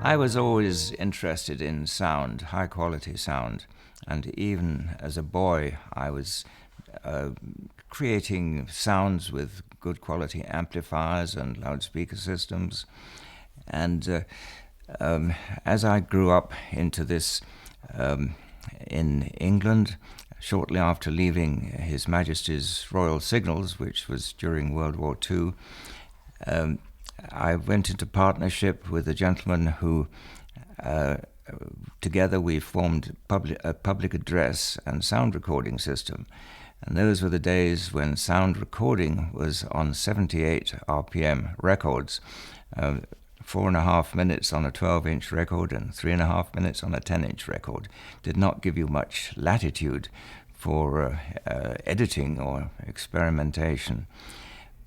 I was always interested in sound, high quality sound, and even as a boy I was creating sounds with good quality amplifiers and loudspeaker systems. And as I grew up into this in England, shortly after leaving His Majesty's Royal Signals, which was during World War II, I went into partnership with a gentleman who, together we formed a public address and sound recording system. And those were the days when sound recording was on 78 RPM records, 4.5 minutes on a 12-inch record and 3.5 minutes on a 10-inch record. Did not give you much latitude for editing or experimentation.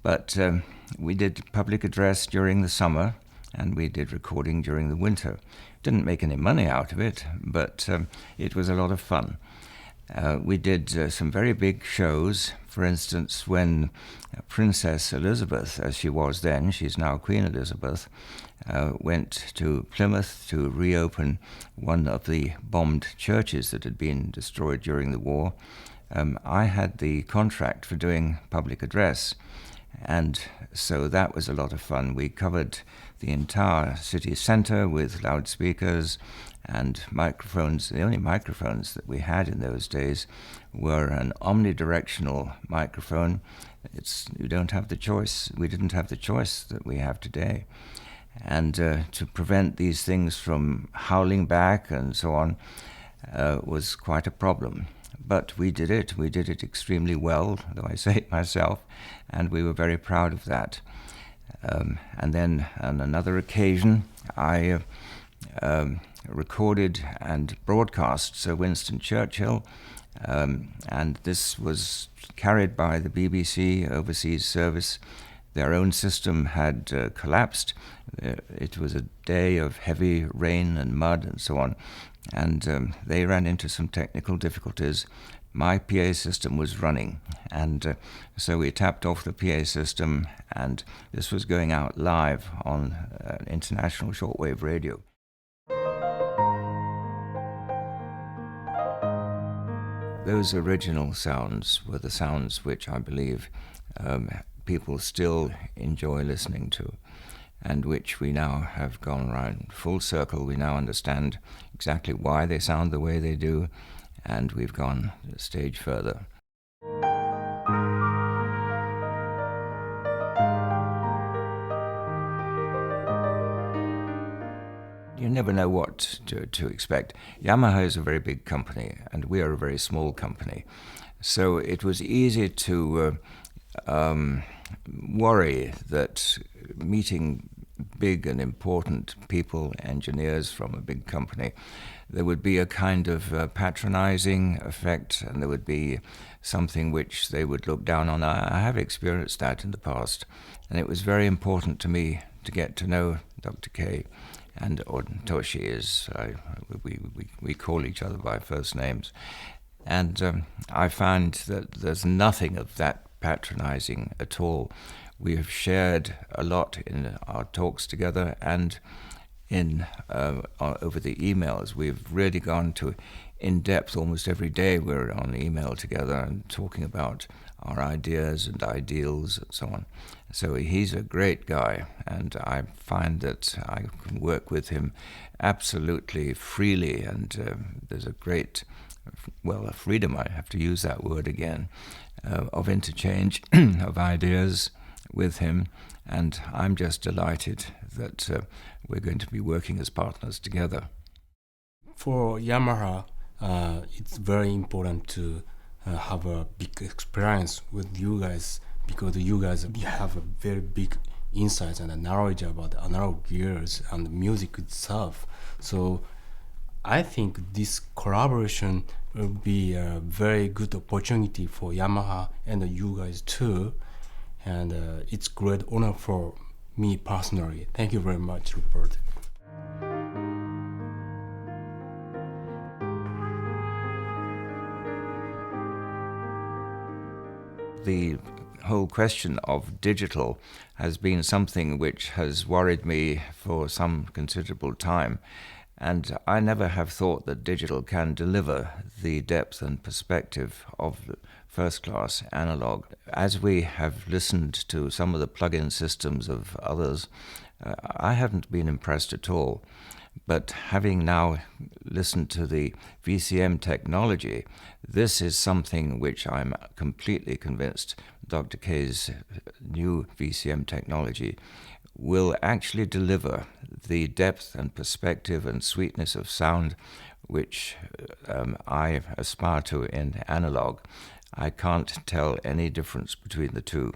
But we did public address during the summer, and we did recording during the winter. Didn't make any money out of it, but it was a lot of fun. We did some very big shows. For instance, when Princess Elizabeth, as she was then, she's now Queen Elizabeth, went to Plymouth to reopen one of the bombed churches that had been destroyed during the war, I had the contract for doing public address. And so that was a lot of fun. We covered the entire city centre with loudspeakers and microphones. The only microphones that we had in those days were an omnidirectional microphone. You don't have the choice. We didn't have the choice that we have today. And to prevent these things from howling back and so on was quite a problem. But we did it. We did it extremely well, though I say it myself, and we were very proud of that. And then on another occasion, I recorded and broadcast Sir Winston Churchill, and this was carried by the BBC Overseas Service. Their own system had collapsed. It was a day of heavy rain and mud and so on, and they ran into some technical difficulties. My PA system was running, and so we tapped off the PA system, and this was going out live on international shortwave radio. Those original sounds were the sounds which I believe people still enjoy listening to, and which we now have gone round full circle. We now understand exactly why they sound the way they do, and we've gone a stage further. You never know what to expect. Yamaha is a very big company, and we are a very small company. So it was easy to worry that meeting big and important people, engineers from a big company, there would be a kind of patronizing effect, and there would be something which they would look down on. I have experienced that in the past, and it was very important to me to get to know Dr. K, or Toshi is, we call each other by first names. And I find that there's nothing of that patronizing at all. We have shared a lot in our talks together, and in over the emails. We've really gone to in-depth almost every day. We're on email together and talking about our ideas and ideals and so on. So he's a great guy, and I find that I can work with him absolutely freely, and there's a great, a freedom, I have to use that word again, of interchange of ideas with him, and I'm just delighted that we're going to be working as partners together. For Yamaha, it's very important to have a big experience with you guys, because you guys have a very big insights and knowledge about analog gears and music itself. So I think this collaboration will be a very good opportunity for Yamaha and you guys too. And it's great honor for me personally. Thank you very much, Rupert. The whole question of digital has been something which has worried me for some considerable time. And I never have thought that digital can deliver the depth and perspective of first-class analog. As we have listened to some of the plug-in systems of others, I haven't been impressed at all. But having now listened to the VCM technology, this is something which I'm completely convinced Dr. K's new VCM technology will actually deliver the depth and perspective and sweetness of sound which I aspire to in analog. I can't tell any difference between the two.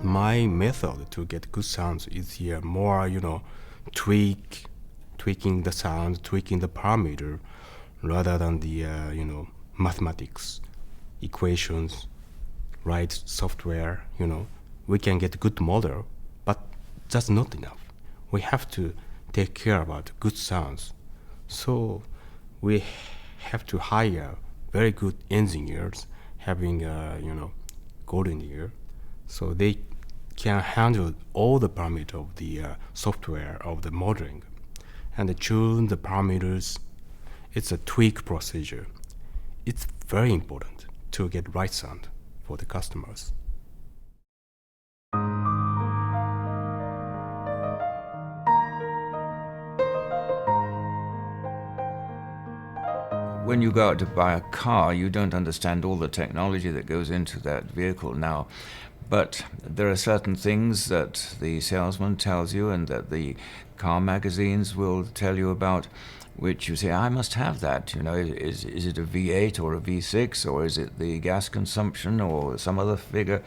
My method to get good sounds is here more, tweaking the sound, tweaking the parameter, rather than the, mathematics, equations, right software, We can get good model, but that's not enough. We have to take care about good sounds. So we have to hire very good engineers having, golden ear. So they can handle all the parameters of the software of the modeling and tune the parameters. It's a tweak procedure. It's very important to get right sound for the customers. When you go out to buy a car, you don't understand all the technology that goes into that vehicle now. But there are certain things that the salesman tells you and that the car magazines will tell you about, which you say, I must have that. Is it a V8 or a V6, or is it the gas consumption or some other figure?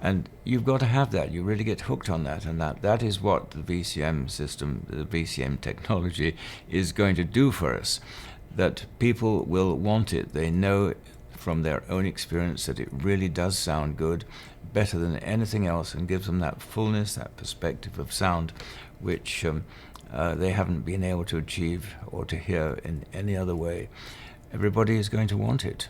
And you've got to have that. You really get hooked on that. And that is what the VCM system, the VCM technology is going to do for us. That people will want it. They know from their own experience that it really does sound good, better than anything else, and gives them that fullness, that perspective of sound, which they haven't been able to achieve or to hear in any other way. Everybody is going to want it.